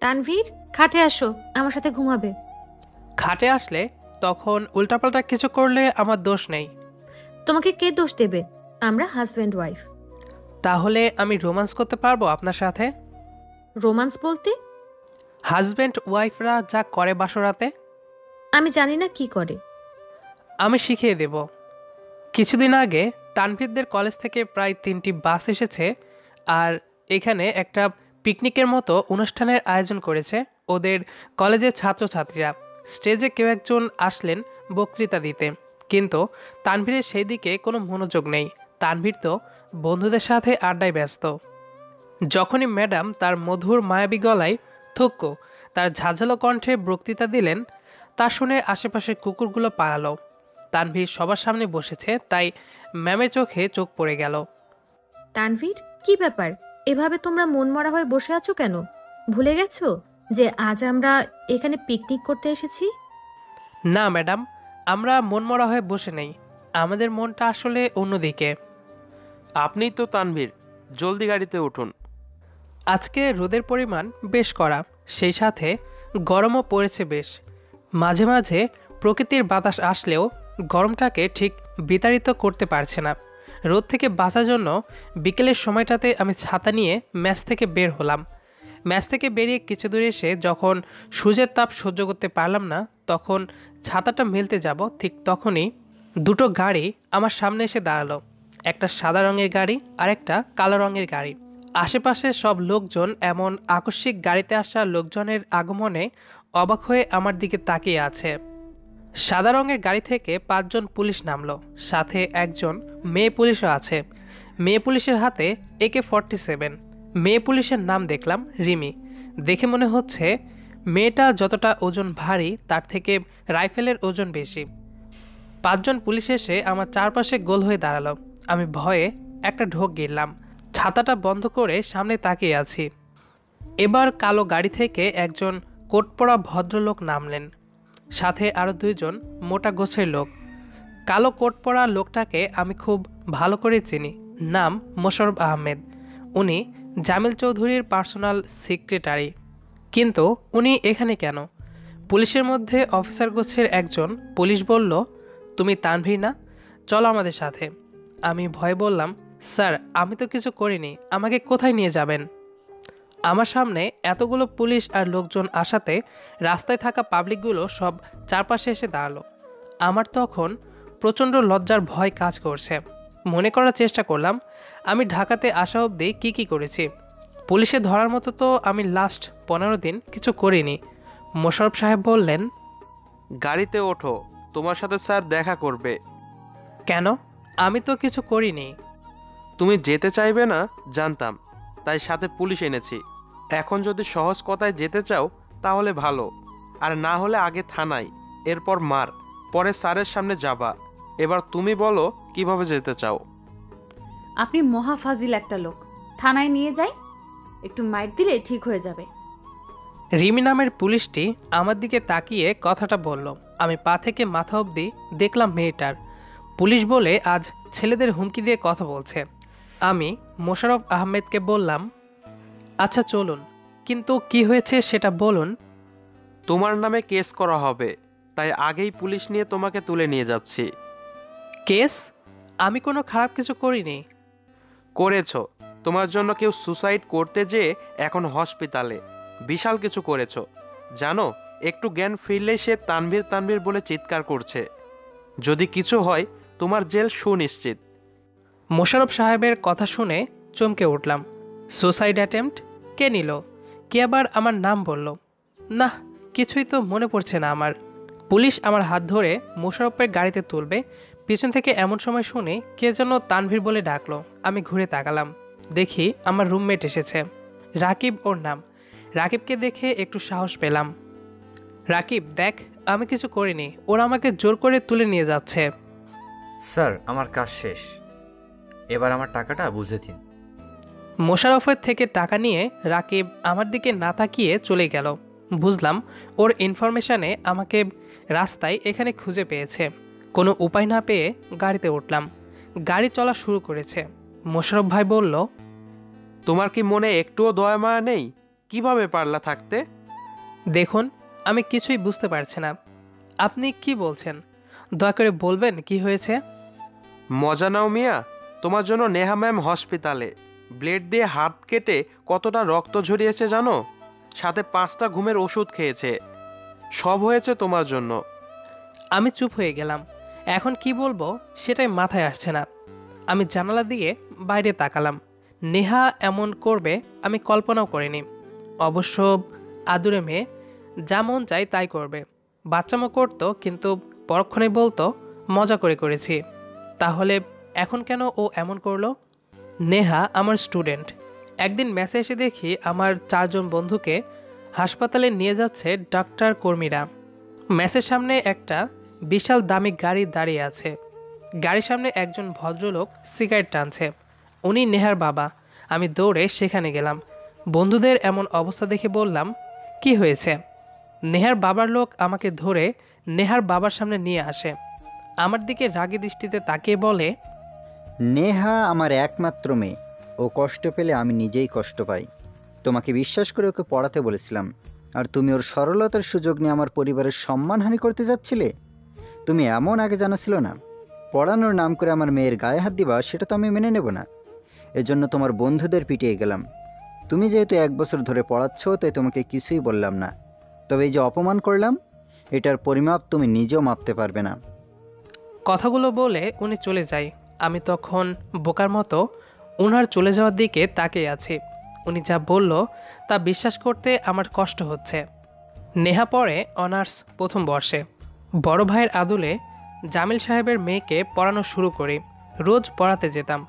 তানভীর, খাটে আসো, আমার সাথে ঘুমাবে। খাটে আসলে তখন উল্টাপাল্টা কিছু করলে আমার দোষ নেই। তোমাকে কে দোষ দেবে? আমরা হাজব্যান্ড ওয়াইফ। তাহলে আমি রোম্যান্স করতে পারবো আপনার সাথে? রোমান্স বলতে? হাজব্যান্ড ওয়াইফরা যা করে বাসরাতে। আমি জানি না কি করে। আমি শিখিয়ে দেব। কিছুদিন আগে তানভীরদের কলেজ থেকে প্রায় 3টি বাস এসেছে আর এখানে একটা পিকনিকের মতো অনুষ্ঠানের আয়োজন করেছে ওদের কলেজের ছাত্রছাত্রীরা। স্টেজে কেউ একজন আসলেন বক্তৃতা দিতে, কিন্তু তানভীরের সেই দিকে কোনো মনোযোগ নেই। তানভীর তো বন্ধুদের সাথে আড্ডায় ব্যস্ত। যখনই ম্যাডাম তার মধুর মায়াবী গলায় থুক্কো তার ঝাঁঝালো কণ্ঠে বক্তৃতা দিলেন, তা শুনে আশেপাশের কুকুরগুলো পালালো। তানভীর সবার সামনে বসেছে, তাই ম্যামের চোখে চোখ পড়ে গেল। তানভীর, কি ব্যাপার? এভাবে তোমরা মনমরা হয়ে বসে আছো কেন? ভুলে গেছো যে আজ আমরা এখানে পিকনিক করতে এসেছি? না ম্যাডাম, আমরা মনমরা হয়ে বসে নেই, আমাদের মনটা আসলে অন্যদিকে। আপনিই তো তানভীর, জলদি গাড়িতে উঠুন। আজকে রোদের পরিমাণ বেশ কড়া, সেই সাথে গরমও পড়েছে বেশ। মাঝে মাঝে প্রকৃতির বাতাস আসলেও গরমটাকে ঠিক বিতাড়িত করতে পারছে না। রোদ থেকে বাঁচার জন্য বিকেলের সময়টাতে আমি ছাতা নিয়ে ম্যাচ থেকে বের হলাম। ম্যাচ থেকে বেরিয়ে কিছু দূর এসে যখন সূর্যের তাপ সহ্য করতে পারলাম না, তখন ছাতাটা মেলতে যাব, ঠিক তখনই দুটো গাড়ি আমার সামনে এসে দাঁড়ালো। একটা সাদা রঙের গাড়ি আর একটা কালো রঙের গাড়ি। আশেপাশে সব লোকজন এমন আকস্মিক গাড়িতে আসা লোকজনের আগমনে অবাক হয়ে আমার দিকে তাকিয়ে আছে। সাদা রঙের গাড়ি থেকে 5জন পুলিশ নামলো, সাথে একজন মেয়ে পুলিশও আছে। মেয়ে পুলিশের হাতে AK-47। মেয়ে পুলিশের নাম দেখলাম রিমি। দেখে মনে হচ্ছে মেয়েটা যতটা ওজন ভারী তার থেকে রাইফেলের ওজন বেশি। 5জন পুলিশ এসে আমার চারপাশে গোল হয়ে দাঁড়ালো। আমি ভয়ে একটা ঢোক গিললাম, ছাতাটা বন্ধ করে সামনে তাকিয়ে আছি। এবার কালো গাড়ি থেকে একজন কোট পরা ভদ্রলোক নামলেন, সাথে আরও 2জন মোটা গোছের লোক। কালো কোট পরা লোকটাকে আমি খুব ভালো করে চিনি, নাম মোশাররফ আহমেদ। উনি জামিল চৌধুরীর পার্সোনাল সেক্রেটারি। কিন্তু উনি এখানে কেন? পুলিশের মধ্যে অফিসার গোছের একজন পুলিশ বলল, তুমি তানভীর না, চলো আমাদের সাথে। আমি ভয় বললাম, স্যার আমি তো কিছু করিনি, আমাকে কোথায় নিয়ে যাবেন? আমার সামনে এতগুলো পুলিশ আর লোকজন আসাতে রাস্তায় থাকা পাবলিকগুলো সব চারপাশে এসে দাঁড়ালো। আমার তখন প্রচণ্ড লজ্জার ভয় কাজ করছে। মনে করার চেষ্টা করলাম আমি ঢাকাতে আসা অবধি কী করেছি। পুলিশে ধরার মতো তো আমি লাস্ট 15 দিন কিছু করিনি। মোশাররফ সাহেব বললেন, গাড়িতে ওঠো, তোমার সাথে স্যার দেখা করবে। কেন? আমি তো কিছু করিনি। তুমি যেতে চাইবে না জানতাম, তাই সাথে পুলিশ এনেছি। এখন যদি সহজ কথায় যেতে চাও তাহলে ভালো, আর না হলে আগে থানায়, এরপর মার, পরে স্যারের সামনে যাবা। এবার তুমি বলো কিভাবে যেতে চাও। আপনি মহাফাজিল একটা লোক, থানায় নিয়ে যাই, একটু মাইর দিলে ঠিক হয়ে যাবে। রিমি নামের পুলিশটি আমার দিকে তাকিয়ে কথাটা বলল। আমি পা থেকে মাথা অবধি দেখলাম মেয়েটার। পুলিশ বলে আজ ছেলেদের হুমকি দিয়ে কথা বলছে। আমি মোশাররফ আহমেদকে বললাম, আচ্ছা চলুন, কিন্তু কি হয়েছে সেটা বলুন। তোমার নামে কেস করা হবে, তাই আগেই পুলিশ নিয়ে তোমাকে তুলে নিয়ে যাচ্ছি। কেস? আমি কোনো খারাপ কিছু করিনি। করেছো, তোমার জন্য কেউ সুসাইড করতে যেয়ে এখন হসপিটালে। বিশাল কিছু করেছো জানো। একটু জ্ঞান ফিরলেই সে তানভীর তানভীর বলে চিৎকার করছে। যদি কিছু হয় তোমার জেল সুনিশ্চিত। মোশাররফ সাহেবের কথা শুনে চমকে উঠলাম। Suicide attempt? কে নিল? কে আবার আমার নাম বলল? না, কিছুই তো মনে পড়ছে না আমার। পুলিশ আমার হাত ধরে মোশাররফের গাড়িতে তুলবে, পিছন থেকে এমন সময় শুনে কে যেন তানভীর বলে ডাকলো। আমি ঘুরে তাকালাম, দেখি আমার রুমমেট এসেছে। রাকিব ওর নাম। রাকিবকে দেখে একটু সাহস পেলাম। রাকিব দেখ, আমি কিছু করিনি, ওরা আমাকে জোর করে তুলে নিয়ে যাচ্ছে। স্যার আমার কাজ শেষ, এবার আমার টাকাটা বুঝে দিন। মোশাররফের থেকে টাকা নিয়ে রাকিব আমার দিকে না তাকিয়ে চলে গেল। বুঝলাম ওর ইনফরমেশনে আমাকে রাস্তায় এখানে খুঁজে পেয়েছে। কোনো উপায় না পেয়ে গাড়িতে উঠলাম। গাড়ি চলা শুরু করেছে। মোশাররফ ভাই বলল, তোমার কি মনে একটুও দয়া মায়া নেই? কিভাবে পারলা থাকতে? দেখুন, আমি কিছুই বুঝতে পারছি না। আপনি কি বলছেন? দয়া করে বলবেন কি হয়েছে? মজা নাও মিয়া, তোমার জন্য নেহা ম্যাম হসপিটালে ব্লেড দিয়ে হাত কেটে কতটা রক্ত ঝরিয়েছে জানো? সাথে 5টা ঘুমের ওষুধ খেয়েছে। সব হয়েছে তোমার জন্য। আমি চুপ হয়ে গেলাম। এখন কি বলবো সেটাই মাথায় আসছে না। আমি জানালা দিয়ে বাইরে তাকালাম। নেহা এমন করবে আমি কল্পনাও করিনি। অবশ্য আদুরে মেয়ে, যা মন চাই তাই করবে। বাচ্চামো করতো, কিন্তু পরক্ষণে বলতো মজা করে করেছি। তাহলে এখন কেন ও এমন করলো? নেহা আমার স্টুডেন্ট। একদিন মেসে এসে দেখি আমার 4 জন বন্ধুকে হাসপাতালে নিয়ে যাচ্ছে ডাক্তার কর্মীরা। মেসের সামনে একটা বিশাল দামি গাড়ি দাঁড়িয়ে আছে। গাড়ির সামনে একজন ভদ্রলোক সিগারেট টানছে। উনি নেহার বাবা। আমি দৌড়ে সেখানে গেলাম। বন্ধুদের এমন অবস্থা দেখে বললাম, কি হয়েছে? নেহার বাবার লোক আমাকে ধরে নেহার বাবার সামনে নিয়ে আসে। আমার দিকে রাগী দৃষ্টিতে তাকিয়ে বলে, নেহা আমার একমাত্র মেয়ে। ও কষ্ট পেলে আমি নিজেই কষ্ট পাই। তোমাকে বিশ্বাস করে ওকে পড়াতে বলেছিলাম, আর তুমি ওর সরলতার সুযোগ নিয়ে আমার পরিবারের সম্মানহানি করতে যাচ্ছিলে। তুমি এমন আগে জানা ছিল না। পড়ানোর নাম করে আমার মেয়ের গায়ে হাত দিবা, সেটা তো আমি মেনে নেব না। এজন্য তোমার বন্ধুদের পিটিয়ে গেলাম। তুমি যেহেতু 1 বছর ধরে পড়াচ্ছ, তাই তোমাকে কিছুই বললাম না। তবে এই যে অপমান করলাম, এটার পরিমাপ তুমি নিজেও মাপতে পারবে না। কথাগুলো বলে উনি চলে যায়। আমি তখন বোকার মতো ওনার চলে যাওয়ার দিকে তাকিয়ে আছি। উনি যা বলল তা বিশ্বাস করতে আমার কষ্ট হচ্ছে। নেহা পড়ে অনার্স প্রথম বর্ষে। বড় ভাইয়ের আদুলে জামিল সাহেবের মেয়েকে পড়ানো শুরু করি। রোজ পড়াতে যেতাম।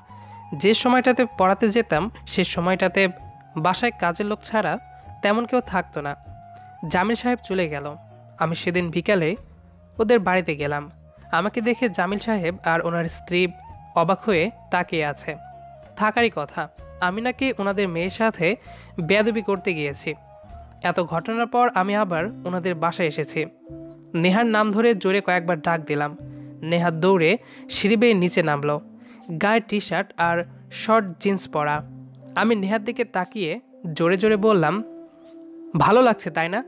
যে সময়টাতে পড়াতে যেতাম সে সময়টাতে বাসায় কাজের লোক ছাড়া তেমন কেউ থাকতো না। জামিল সাহেব চলে গেল। আমি সেদিন বিকালে ওদের বাড়িতে গেলাম। আমাকে দেখে জামিল সাহেব আর ওনার স্ত্রী অবাক হয়ে তাকিয়ে আছে। থাকারই কথা, আমি নাকি ওনাদের মেয়ের সাথে বেয়াদবি করতে গিয়েছি। এত ঘটনার পর আমি আবার ওনাদের বাসায় এসেছি। নেহার নাম ধরে জোরে কয়েকবার ডাক দিলাম। নেহা দৌড়ে সিঁড়ি বেয়ে নিচে নামলো, গায়ে টি শার্ট আর শর্ট জিন্স পরা। আমি নেহার দিকে তাকিয়ে জোরে জোরে বললাম, ভালো লাগছে তাই না?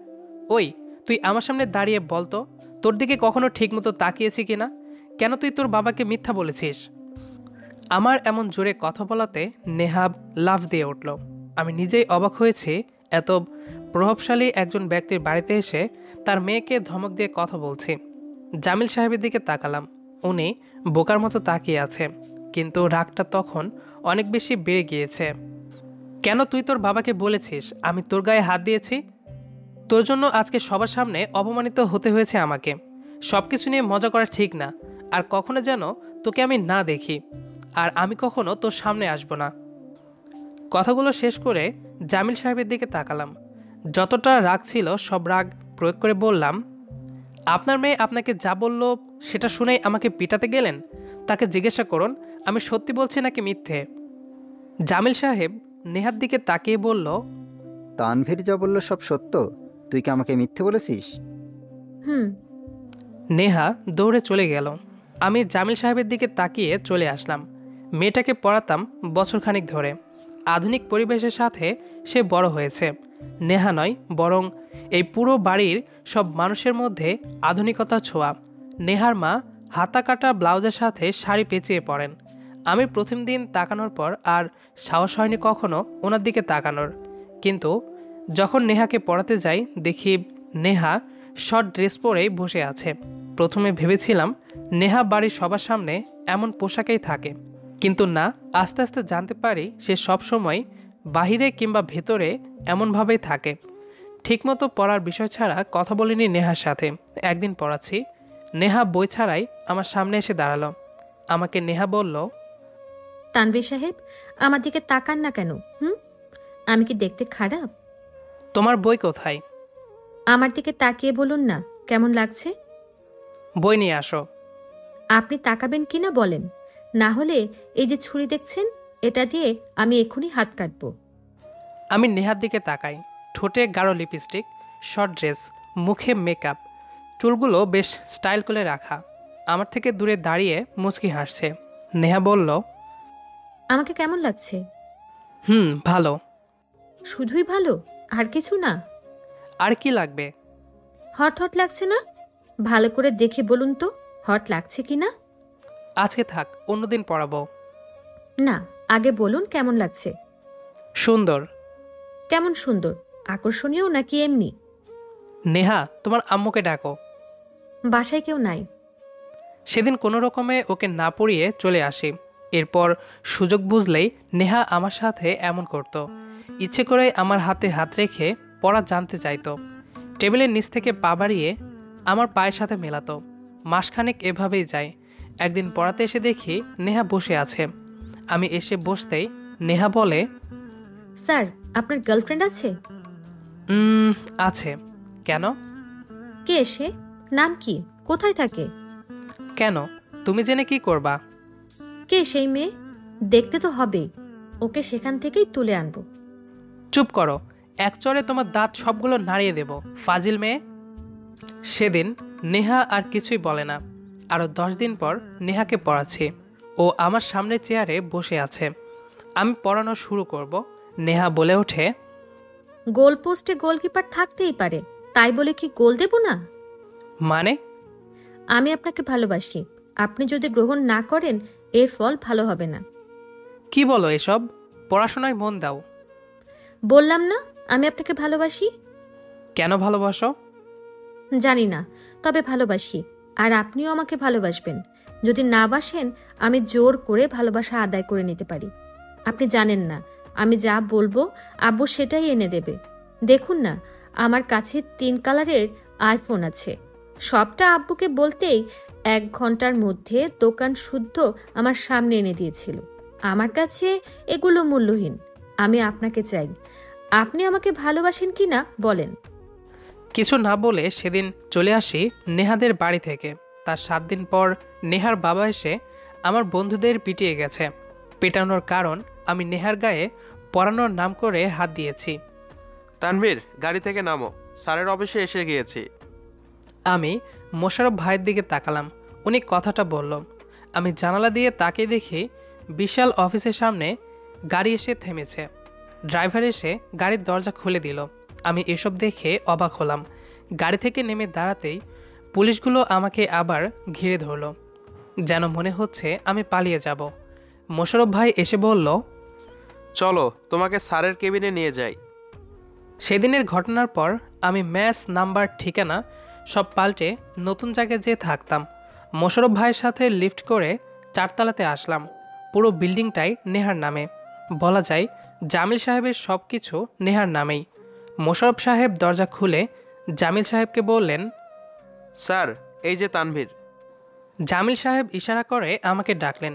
ওই, তুই আমার সামনে দাঁড়িয়ে বলতো, তোর দিকে কখনো ঠিকমতো তাকিয়েছি কিনা? কেন তুই তোর বাবাকে মিথ্যা বলেছিস? আমার এমন জোরে কথা বলাতে নেহা লাফ দিয়ে উঠল। আমি নিজেই অবাক হয়েছি, এত প্রভাবশালী একজন ব্যক্তির বাড়িতে এসে তার মেয়েকে ধমক দিয়ে কথা বলছি। জামিল সাহেবের দিকে তাকালাম। উনি বোকার মতো তাকিয়ে আছে, কিন্তু রাগটা তখন অনেক বেশি বেড়ে গিয়েছে। কেন তুই তোর বাবাকে বলেছিস আমি তোর গায়ে হাত দিয়েছি? তোর জন্য আজকে সবার সামনে অপমানিত হতে হয়েছে আমাকে। সব কিছু নিয়ে মজা করা ঠিক না। আর কখনো যেন তোকে আমি না দেখি, আর আমি কখনো তোর সামনে আসব না। কথাগুলো শেষ করে জামিল সাহেবের দিকে তাকালাম। যতটা রাগ ছিল সব রাগ প্রয়োগ করে বললাম, আপনার মেয়ে আপনাকে যা বলল সেটা শুনেই আমাকে পিটাতে গেলেন? তাকে জিজ্ঞাসা করুন আমি সত্যি বলছি নাকি মিথ্যে। জামিল সাহেব নেহার দিকে তাকিয়ে বলল, তানভীর যা বললো সব সত্য? তুই কি আমাকে মিথ্যে বলেছিস? হুম। নেহা দৌড়ে চলে গেল। আমি জামিল সাহেবের দিকে তাকিয়ে চলে আসলাম। মেয়েটাকে পড়াতাম বছরখানিক ধরে। আধুনিক পরিবেশের সাথে সে বড় হয়েছে। নেহা নয়, বরং এই পুরো বাড়ির সব মানুষের মধ্যে আধুনিকতার ছোঁয়া। নেহার মা হাতা কাটা ব্লাউজের সাথে শাড়ি পেঁচিয়ে পরেন। আমি প্রথম দিন তাকানোর পর আর সাহস হয়নি কখনো ওনার দিকে তাকানোর। কিন্তু যখন নেহাকে পড়াতে যাই দেখি নেহা শর্ট ড্রেস পরেই বসে আছে। প্রথমে ভেবেছিলাম নেহা বাড়ির সবার সামনে এমন পোশাকেই থাকে, কিন্তু না, আস্তে আস্তে জানতে পারি সে সবসময় বাহিরে কিংবা ভেতরে এমনভাবেই থাকে। ঠিকমতো পড়ার বিষয় ছাড়া কথা বলিনি নেহার সাথে। একদিন পড়াচ্ছি, নেহা বই ছাড়াই আমার সামনে এসে দাঁড়ালো। আমাকে নেহা বলল, তানভীর সাহেব, আমার দিকে তাকান না কেন? আমি কি দেখতে খারাপ? তোমার বই কোথায়? আমার দিকে তাকিয়ে বলুন না কেমন লাগছে। বই নিয়ে আসো। আপনি তাকাবেন কিনা বলেন, না হলে এই যে ছুরি দেখছেন এটা দিয়ে আমি এক্ষুনি হাত কাটবো। আমি নেহার দিকে তাকাই। ঠোঁটে গাঢ় লিপস্টিক, শর্ট ড্রেস, মুখে মেকআপ, চুলগুলো বেশ স্টাইল করে রাখা। আমার থেকে দূরে দাঁড়িয়ে মুচকি হাসছে। নেহা বলল, আমাকে কেমন লাগছে? ভালো। শুধুই ভালো? আর কিছু না? আর কি লাগবে? হট হট লাগছে না? ভালো করে দেখে বলুন তো হট লাগছে কি না। আজকে থাক, অন্যদিন পড়াবো। না, আগে বলুন কেমন লাগছে। সুন্দর। কেমন সুন্দর? আকর্ষণীয় নাকি এমনি? নেহা, তোমার আম্মুকে ডাকো। বাসায় কেউ নাই। সেদিন কোনো রকমে ওকে না পড়িয়ে চলে আসি। এরপর সুযোগ বুঝলেই নেহা আমার সাথে এমন করত। ইচ্ছে করে আমার হাতে হাত রেখে পড়া জানতে চাইতো। টেবিলের নিচ থেকে পা বাড়িয়ে আমার পায়ের সাথে মেলাতো। মাসখানেক এভাবেই যায়। একদিন পড়াতে এসে দেখি নেহা বসে আছে। আমি এসে বসতেই নেহা বলে, স্যার, আপনার গার্লফ্রেন্ড আছে? আছে। কেন? কে সে? নাম কি? কোথায় থাকে? কেন? তুমি জেনে কি করবা? কে সেই মেয়ে? দেখতে তো হবেই। ওকে সেখান থেকেই তুলে আনবো। চুপ করো, এক চড়ে তোমার দাঁত সবগুলো নাড়িয়ে দেব, ফাজিল মেয়ে। সেদিন নেহা আর কিছুই বলে না। আরও 10 দিন পর নেহাকে পড়াচ্ছি। ও আমার সামনের চেয়ারে বসে আছে। আমি পড়ানো শুরু করব। নেহা বলে ওঠে, গোল পোস্টে গোলকিপার থাকতেই পারে, তাই বলে কি গোল দেব না? মানে? আমি আপনাকে ভালোবাসি। আপনি যদি গ্রহণ না করেন এর ফল ভালো হবে না। কি বলো এসব? পড়াশোনায় মন দাও। বললাম না আমি আপনাকে ভালোবাসি। কেন ভালোবাসো? জানি না, তবে ভালোবাসি। আর আপনিও আমাকে ভালোবাসবেন। যদি না বাসেন আমি জোর করে ভালোবাসা আদায় করে নিতে পারি। আপনি জানেন না, আমি যা বলবো আব্বু সেটাই এনে দেবে। দেখুন না, আমার কাছে 3 কালারের আইফোন আছে। সবটা আব্বুকে বলতেই 1 ঘন্টার মধ্যে দোকান শুদ্ধ আমার সামনে এনে দিয়েছিল। আমার কাছে এগুলো মূল্যহীন। আমি আপনাকে চাই। আপনি আমাকে ভালোবাসেন কি না বলেন। কিছু না বলে সেদিন চলে আসি নেহাদের বাড়ি থেকে। তার 7 দিন পর নেহার বাবা এসে আমার বন্ধুদের পিটিয়ে গেছে। পেটানোর কারণ আমি নেহার গায়ে পড়ানোর নাম করে হাত দিয়েছি। তানভীর, গাড়ি থেকে নামো, স্যারের অফিসে এসে গিয়েছি। আমি মোশাররফ ভাইয়ের দিকে তাকালাম। উনি কথাটা বলল। আমি জানালা দিয়ে তাকিয়ে দেখি বিশাল অফিসের সামনে গাড়ি এসে থেমেছে। ড্রাইভার এসে গাড়ির দরজা খুলে দিল। আমি এসব দেখে অবাক হলাম। গাড়ি থেকে নেমে দাঁড়াতেই পুলিশগুলো আমাকে আবার ঘিরে ধরল। যেন মনে হচ্ছে আমি পালিয়ে যাব। মোশাররফ ভাই এসে বলল, চলো তোমাকে স্যারের কেবিনে নিয়ে যাই। সেদিনের ঘটনার পর আমি ম্যাচ, নাম্বার, ঠিকানা সব পাল্টে নতুন জায়গায় যেয়ে থাকতাম। মোশাররফ ভাইয়ের সাথে লিফট করে 4 তলাতে আসলাম। পুরো বিল্ডিংটাই নেহার নামে। বলা যায় জামিল সাহেবের সব কিছু নেহার নামেই। মোশাররফ সাহেব দরজা খুলে জামিল সাহেবকে বললেন, স্যার, এই যে তানভীর। জামিল সাহেব ইশারা করে আমাকে ডাকলেন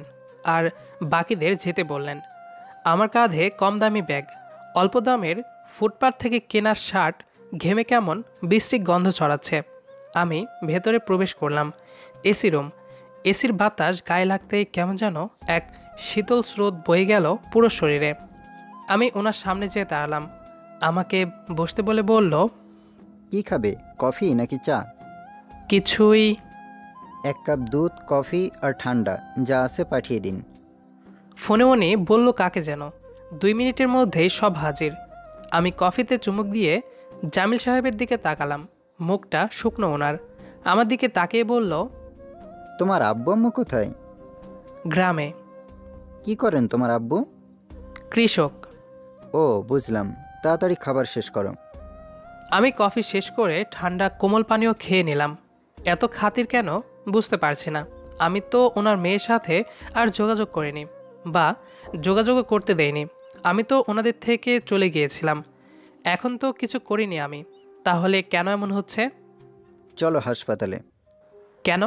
আর বাকিদের যেতে বললেন। আমার কাঁধে কম দামি ব্যাগ, অল্প দামের ফুটপাত থেকে কেনা শার্ট ঘেমে কেমন বিশ্রী গন্ধ ছড়াচ্ছে। আমি ভেতরে প্রবেশ করলাম। AC room. এসির বাতাস গায়ে লাগতেই কেমন যেন এক শীতল স্রোত বয়ে গেল পুরো শরীরে। আমি ওনার সামনে যেয়ে দাঁড়ালাম। আমাকে বসতে বলে বলল, কি খাবে, কফি নাকি চা? কিছুই। 1 কাপ দুধ, কফি আর ঠান্ডা যা আছে পাঠিয়ে দিন। ফোনে উনি বলল কাকে যেন। 2 মিনিটের মধ্যেই সব হাজির। আমি কফিতে চুমুক দিয়ে জামিল সাহেবের দিকে তাকালাম। মুখটা শুকনো ওনার। আমার দিকে তাকিয়ে বলল, তোমার আব্বু আম্মু কোথায়? গ্রামে। কি করেন তোমার আব্বু? কৃষক। ও বুঝলাম, তাড়াতাড়ি খাবার শেষ করো। আমি কফি শেষ করে ঠান্ডা কোমল পানীয় খেয়ে নিলাম। এত খাতির কেন বুঝতে পারছি না। আমি তো ওনার মেয়ের সাথে আর যোগাযোগ করিনি, বা যোগাযোগও করতে দেইনি। আমি তো ওনাদের থেকে চলে গিয়েছিলাম। এখন তো কিছু করিনি আমি। তাহলে কেন এমন হচ্ছে? চলো হাসপাতালে। কেন?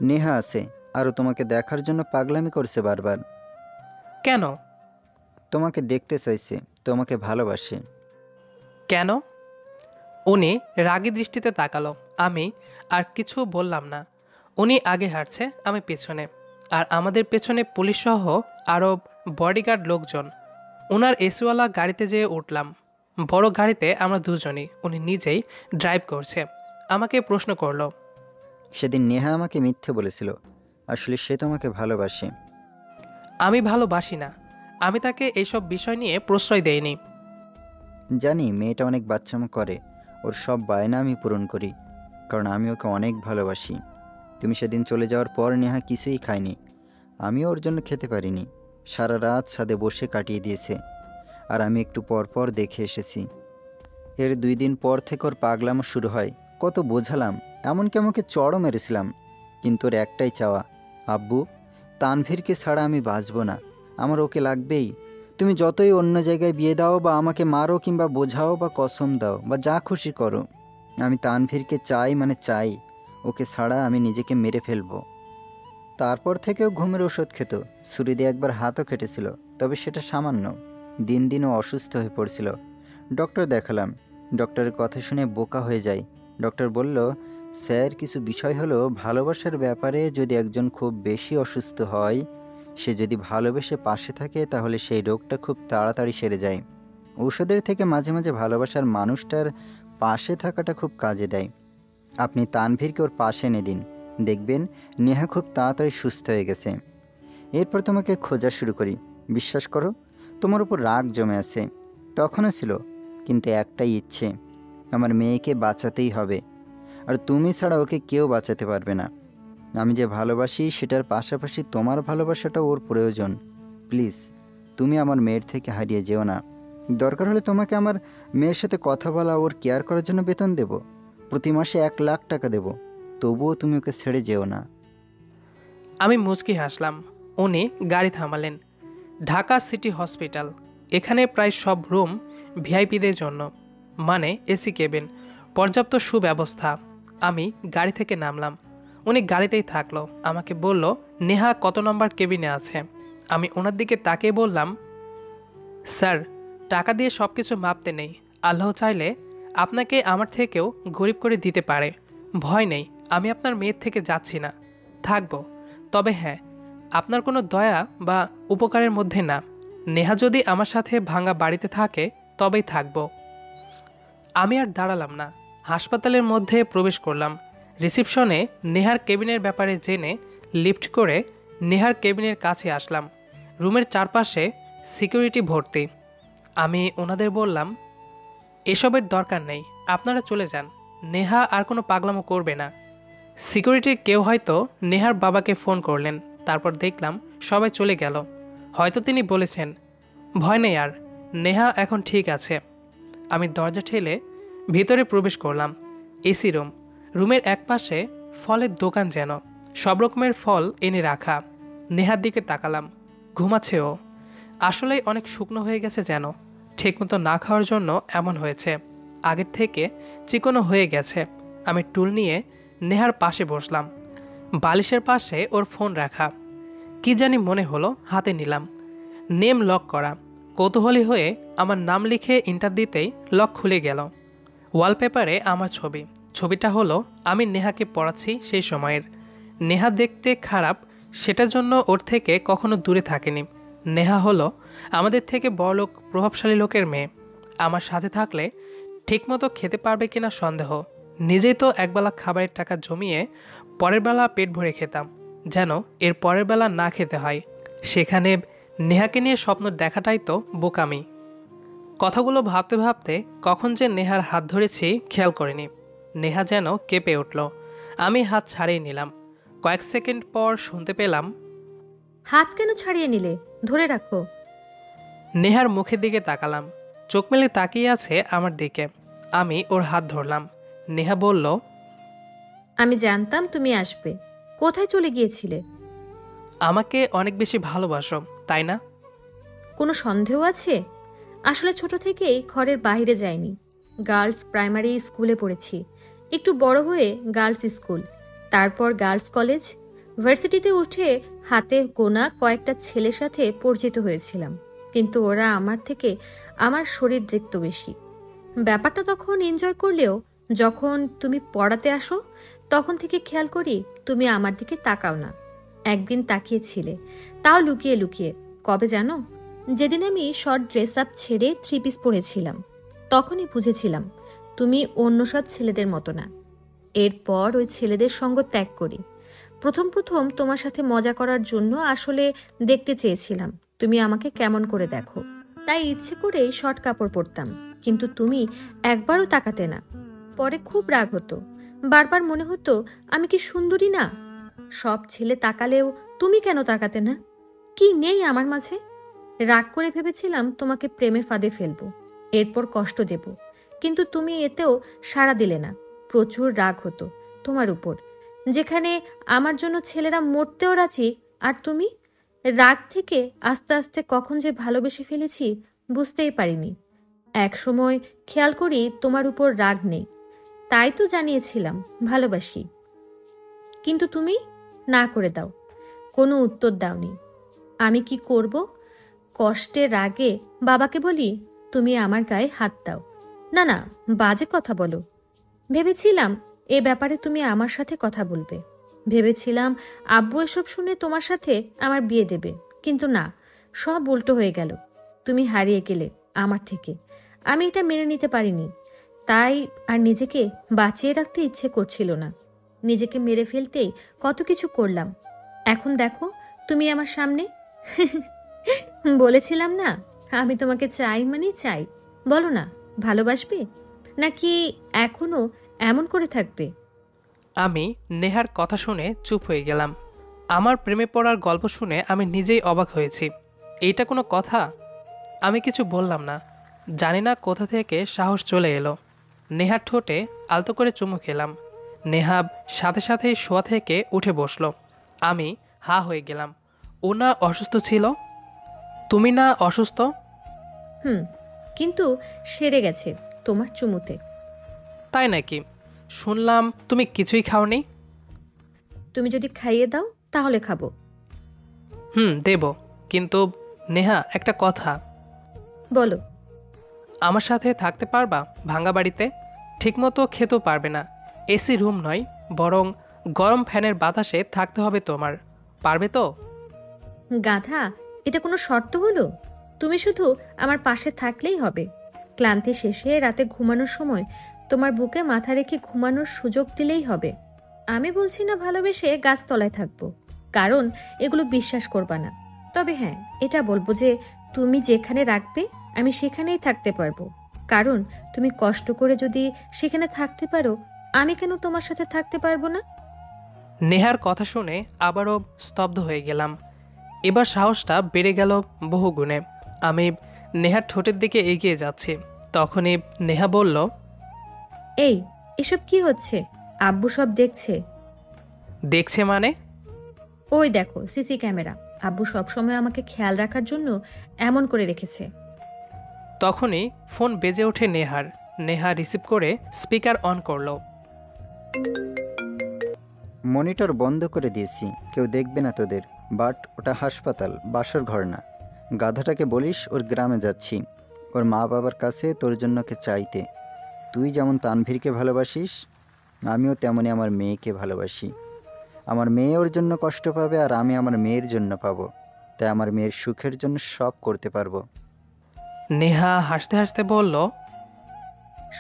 নেহা আছে, আরও তোমাকে দেখার জন্য পাগলামি করছে বারবার। কেন? তোমাকে দেখতে চাইছে, তোমাকে ভালোবাসে। কেন? উনি রাগী দৃষ্টিতে তাকালো। আমি আর কিছু বললাম না। উনি আগে হাঁটছে, আমি পেছনে। আর আমাদের পেছনে পুলিশসহ আরও বডিগার্ড লোকজন। ওনার এসিওয়ালা গাড়িতে যেয়ে উঠলাম। বড় গাড়িতে আমরা দুজনই। উনি নিজেই ড্রাইভ করছে। আমাকে প্রশ্ন করলো, সেদিন নেহা আমাকে মিথ্যে বলেছিল, আসলে সে তোমাকে ভালোবাসে। আমি ভালোবাসি না। আমি তাকে এইসব বিষয় নিয়ে প্রশ্রয় দেইনি। জানি মেয়েটা অনেক বাচ্চামো করে, ওর সব বায়না আমি পূরণ করি, কারণ আমি ওকে অনেক ভালোবাসি। তুমি সেদিন চলে যাওয়ার পর নেহা কিছুই খায়নি, আমিও ওর জন্য খেতে পারিনি। সারা রাত ছাদে বসে কাটিয়ে দিয়েছে, আর আমি একটু পর পর দেখে এসেছি। এর 2 দিন পর থেকে ওর পাগলামো শুরু হয়। কত বোঝালাম, এমনকি আমাকে চড়ও মেরেছিলাম, কিন্তু ওর একটাই চাওয়া, আব্বু তানভীরকে ছাড়া আমি বাঁচব না, আমার ওকে লাগবেই। তুমি যতই অন্য জায়গায় বিয়ে দাও বা আমাকে মারো কিংবা বোঝাও বা কসম দাও বা যা খুশি করো, আমি তানভীরকে চাই, মানে চাই। ওকে ছাড়া আমি নিজেকে মেরে ফেলবো। তারপর থেকেও ঘুমের ওষুধ খেত, ছুরি দিয়ে একবার হাতও কেটেছিল, তবে সেটা সামান্য। দিন দিন ও অসুস্থ হয়ে পড়ছিল। ডক্টর দেখালাম, ডক্টরের কথা শুনে বোকা হয়ে যায়। ডক্টর বলল, স্যার কিছু বিষয় হলো, ভালোবাসার ব্যাপারে যদি একজন খুব বেশি অসুস্থ হয়, সে যদি ভালোবেসে পাশে থাকে তাহলে সেই রোগটা খুব তাড়াতাড়ি সেরে যায়। ঔষধের থেকে মাঝে মাঝে ভালোবাসার মানুষটার পাশে থাকাটা খুব কাজে দেয়। আপনি তানভীরকে ওর পাশে এনে দিন, দেখবেন নেহা খুব তাড়াতাড়ি সুস্থ হয়ে গেছে। এরপর তোমাকে খোঁজা শুরু করি। বিশ্বাস করো, তোমার উপর রাগ জমে আছে, তখনও ছিল, কিন্তু একটাই ইচ্ছে, আমার মেয়েকে বাঁচাতেই হবে, আর তুমি ছাড়া ওকে কেউ বাঁচাতে পারবে না। আমি যে ভালোবাসি সেটার পাশাপাশি তোমার ভালোবাসাটা ওর প্রয়োজন। প্লিজ তুমি আমার মেয়ের থেকে হারিয়ে যেও না। দরকার হলে তোমাকে আমার মেয়ের সাথে কথা বলা, ওর কেয়ার করার জন্য বেতন দেব, প্রতি মাসে 1 লাখ টাকা দেব, তবুও তুমি ওকে ছেড়ে যেও না। আমি মুচকি হাসলাম। উনি গাড়ি থামালেন। ঢাকা সিটি হসপিটাল, এখানে প্রায় সব রুম ভিআইপিদের জন্য, মানে এসি কেবিন, পর্যাপ্ত সুব্যবস্থা। আমি গাড়ি থেকে নামলাম, উনি গাড়িতেই থাকলো। আমাকে বলল, নেহা কত নম্বর কেবিনে আছে। আমি ওনার দিকে তাকিয়ে বললাম, স্যার টাকা দিয়ে সব কিছু মাপতে নেই, আল্লাহ চাইলে আপনাকে আমার থেকেও গরিব করে দিতে পারে। ভয় নেই, আমি আপনার মেয়ের থেকে যাচ্ছি না, থাকবো। তবে হ্যাঁ, আপনার কোনো দয়া বা উপকারের মধ্যে না। নেহা যদি আমার সাথে ভাঙা বাড়িতে থাকে তবেই থাকবো। আমি আর দাঁড়ালাম না, হাসপাতালের মধ্যে প্রবেশ করলাম। রিসিপশনে নেহার কেবিনের ব্যাপারে জেনে লিফট করে নেহার কেবিনের কাছে আসলাম। রুমের চারপাশে সিকিউরিটি ভর্তি। আমি ওনাদের বললাম, এসবের দরকার নেই, আপনারা চলে যান, নেহা আর কোনো পাগলামো করবে না। সিকিউরিটির কেউ হয়তো নেহার বাবাকে ফোন করলেন, তারপর দেখলাম সবাই চলে গেল। হয়তো তিনি বলেছেন, ভয় নেই আর, নেহা এখন ঠিক আছে। আমি দরজা ঠেলে ভিতরে প্রবেশ করলাম। এসি রুম, রুমের একপাশে ফলের দোকান, যেন সব রকমের ফল এনে রাখা। নেহার দিকে তাকালাম, ঘুমাচ্ছে ও। আসলেই অনেক শুকনো হয়ে গেছে, যেন ঠিকমতো না খাওয়ার জন্য এমন হয়েছে। আগের থেকে চিকনো হয়ে গেছে। আমি টুল নিয়ে নেহার পাশে বসলাম, বালিশের পাশে ওর ফোন রাখা। কি জানি মনে হলো, হাতে নিলাম। নেম লক করা। কৌতূহলী হয়ে আমার নাম লিখে ইন্টার দিতেই লক খুলে গেল। ওয়ালপেপারে আমার ছবি। ছবিটা হলো আমি নেহাকে পড়াচ্ছি সেই সময়ের। নেহা দেখতে খারাপ, সেটার জন্য ওর থেকে কখনো দূরে থাকেনি। নেহা হলো আমাদের থেকে বড়লোক প্রভাবশালী লোকের মেয়ে। আমার সাথে থাকলে ঠিকমতো খেতে পারবে কিনা সন্দেহ। নিজেই তো একবেলা খাবারের টাকা জমিয়ে পরের বেলা পেট ভরে খেতাম, যেন এর পরের বেলা না খেতে হয়। সেখানে নেহাকে নিয়ে স্বপ্ন দেখাটাই তো বোকামি। কথাগুলো ভাবতে ভাবতে কখন যে নেহার হাত ধরেছি খেয়াল করিনি। নেহা যেন কেঁপে উঠল। আমি হাত ছাড়িয়ে নিলাম। কয়েক সেকেন্ড পর শুনতে পেলাম, হাত কেন ছাড়িয়ে নিলে, ধরে রাখো। নেহার মুখের দিকে তাকালাম, চোখ মেলে তাকিয়ে আছে আমার দিকে। আমি ওর হাত ধরলাম। নেহা বলল, আমি জানতাম তুমি আসবে। কোথায় চলে গিয়েছিলে? আমাকে অনেক বেশি ভালোবাসো, তাই না? কোনো সন্দেহ আছে? আসলে ছোট থেকেই ঘরের বাইরে যাইনি। গার্লস প্রাইমারি স্কুলে পড়েছি, একটু বড় হয়ে গার্লস স্কুল, তারপর গার্লস কলেজ। ভার্সিটিতে উঠে হাতে গোনা কয়েকটা ছেলের সাথে পরিচিত হয়েছিলাম, কিন্তু ওরা আমার থেকে আমার শরীর দেখত বেশি। ব্যাপারটা তখন এনজয় করলেও যখন তুমি পড়াতে আসো তখন থেকে খেয়াল করি তুমি আমার দিকে তাকাও না। একদিন তাকিয়েছিলে, তাও লুকিয়ে লুকিয়ে। কবে জানো? যেদিন আমি শর্ট ড্রেস আপ ছেড়ে 3 পিস পরেছিলাম, তখনই বুঝেছিলাম তুমি অন্য সব ছেলেদের মতো না। এরপর ওই ছেলেদের সঙ্গ ত্যাগ করি। প্রথম প্রথম তোমার সাথে মজা করার জন্য আসলে দেখতে চেয়েছিলাম তুমি আমাকে কেমন করে দেখো, তাই ইচ্ছে করেই শর্ট কাপড় পরতাম। কিন্তু তুমি একবারও তাকাতে না। পরে খুব রাগ হতো, বারবার মনে হতো আমি কি সুন্দরী না? সব ছেলে তাকালেও তুমি কেন তাকাতে না? কি নেই আমার মাঝে? রাগ করে ভেবেছিলাম তোমাকে প্রেমের ফাঁদে ফেলবো, এরপর কষ্ট দেব, কিন্তু তুমি এতেও সাড়া দিলে না। প্রচুর রাগ হতো তোমার উপর, যেখানে আমার জন্য ছেলেরা মরতেও রাজি, আর তুমি? রাগ থেকে আস্তে আস্তে কখন যে ভালোবেসে ফেলেছি বুঝতেই পারিনি। এক সময় খেয়াল করি তোমার উপর রাগ নেই, তাই তো জানিয়েছিলাম ভালোবাসি, কিন্তু তুমি না করে দাও, কোনো উত্তর দাওনি। আমি কি করব? কষ্টে রাগে বাবাকে বলি তুমি আমার গায়ে হাত দাও। না না, বাজে কথা বলো। ভেবেছিলাম এ ব্যাপারে তুমি আমার সাথে কথা বলবে, ভেবেছিলাম আব্বু এসব শুনে তোমার সাথে আমার বিয়ে দেবে, কিন্তু না, সব উল্টো হয়ে গেল। তুমি হারিয়ে গেলে আমার থেকে, আমি এটা মেনে নিতে পারিনি। তাই আর নিজেকে বাঁচিয়ে রাখতে ইচ্ছে করছিল না। নিজেকে মেরে ফেলতেই কত কিছু করলাম। এখন দেখো তুমি আমার সামনে। বলেছিলাম না আমি তোমাকে চাই মানে চাই। বলো না, ভালোবাসবে নাকি এখনো এমন করে থাকবে? আমি নেহার কথা শুনে চুপ হয়ে গেলাম। আমার প্রেমে পড়ার গল্প শুনে আমি নিজেই অবাক হয়েছি। এইটা কোনো কথা? আমি কিছু বললাম না। জানি না কোথা থেকে সাহস চলে এলো। নেহার ঠোঁটে আলতো করে চুমু খেলাম। নেহা সাথে সাথেই শোয়া থেকে উঠে বসলো। আমি হা হয়ে গেলাম। ও না অসুস্থ ছিল? তুমি না অসুস্থ? কিন্তু সেরে গেছে তোমার চুমুতে। তাই নাকি? শুনলাম তুমি কিছুই খাওনি। তুমি যদি খাইয়ে দাও তাহলে খাবো। দেব, কিন্তু নেহা একটা কথা। বলো। আমার সাথে থাকতে পারবা ভাঙা বাড়িতে? ঠিকমতো খেতেও পারবে না, এসি রুম নয়, বরং গরম ফ্যানের বাতাসে থাকতে হবে তোমার। পারবে তো? গাধা, এটা কোনো শর্ত হলো? তুমি শুধু আমার পাশে থাকলেই হবে। ক্লান্তি শেষে রাতে ঘুমানোর সময় তোমার বুকে মাথা রেখে ঘুমানোর সুযোগ দিলেই হবে। আমি বলছি না ভালোবেসে গাছতলায় থাকবো, কারণ এগুলো বিশ্বাস করবা না। তবে হ্যাঁ, এটা বলবো যে তুমি যেখানে রাখবে আমি সেখানেই থাকতে পারবো, কারণ তুমি কষ্ট করে যদি সেখানে থাকতে পারো, আমি কেন তোমার সাথে থাকতে পারবো না? নেহার কথা শুনে আবারও স্তব্ধ হয়ে গেলাম। এবার সাহসটা বেড়ে গেল বহু গুণে। আমি নেহার ঠোঁটের দিকে এগিয়ে যাচ্ছি। তখনই নেহা বলল, এই, এসব কি হচ্ছে? আব্বু সব দেখছে। দেখছে মানে? ওই দেখো সিসি ক্যামেরা। আব্বু সবসময় আমাকে খেয়াল রাখার জন্য এমন করে রেখেছে। তখনই ফোন বেজে ওঠে নেহার। নেহা রিসিভ করে স্পিকার অন করলো। মনিটর বন্ধ করে দিয়েছি, কেউ দেখবে না তোদের। বাট ওটা হাসপাতাল, বাসর ঘর না। গাধাটাকে বলিস ওর গ্রামে যাচ্ছি, ওর মা বাবার কাছে তোর জন্য কে চাইতে। তুই যেমন তানভীরকে ভালোবাসিস, আমিও তেমনই আমার মেয়েকে ভালোবাসি। আমার মেয়ে ওর জন্য কষ্ট পাবে, আর আমি আমার মেয়ের জন্য পাবো। তাই আমার মেয়ের সুখের জন্য সব করতে পারবো। নেহা হাসতে হাসতে বলল,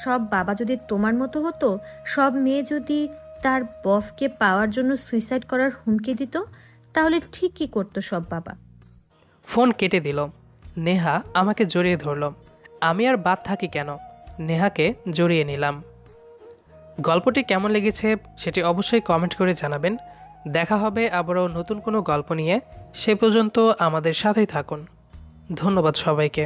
সব বাবা যদি তোমার মতো হতো, সব মেয়ে যদি তার বফকে পাওয়ার জন্য সুইসাইড করার হুমকি দিত, তাহলে ঠিক কি করতো সব বাবা? ফোন কেটে দিল। নেহা আমাকে জড়িয়ে ধরল। আমি আর বাদ থাকি কেন, নেহাকে জড়িয়ে নিলাম। গল্পটি কেমন লেগেছে সেটি অবশ্যই কমেন্ট করে জানাবেন। দেখা হবে আবারও নতুন কোনো গল্প নিয়ে। সে পর্যন্ত আমাদের সাথেই থাকুন। ধন্যবাদ সবাইকে।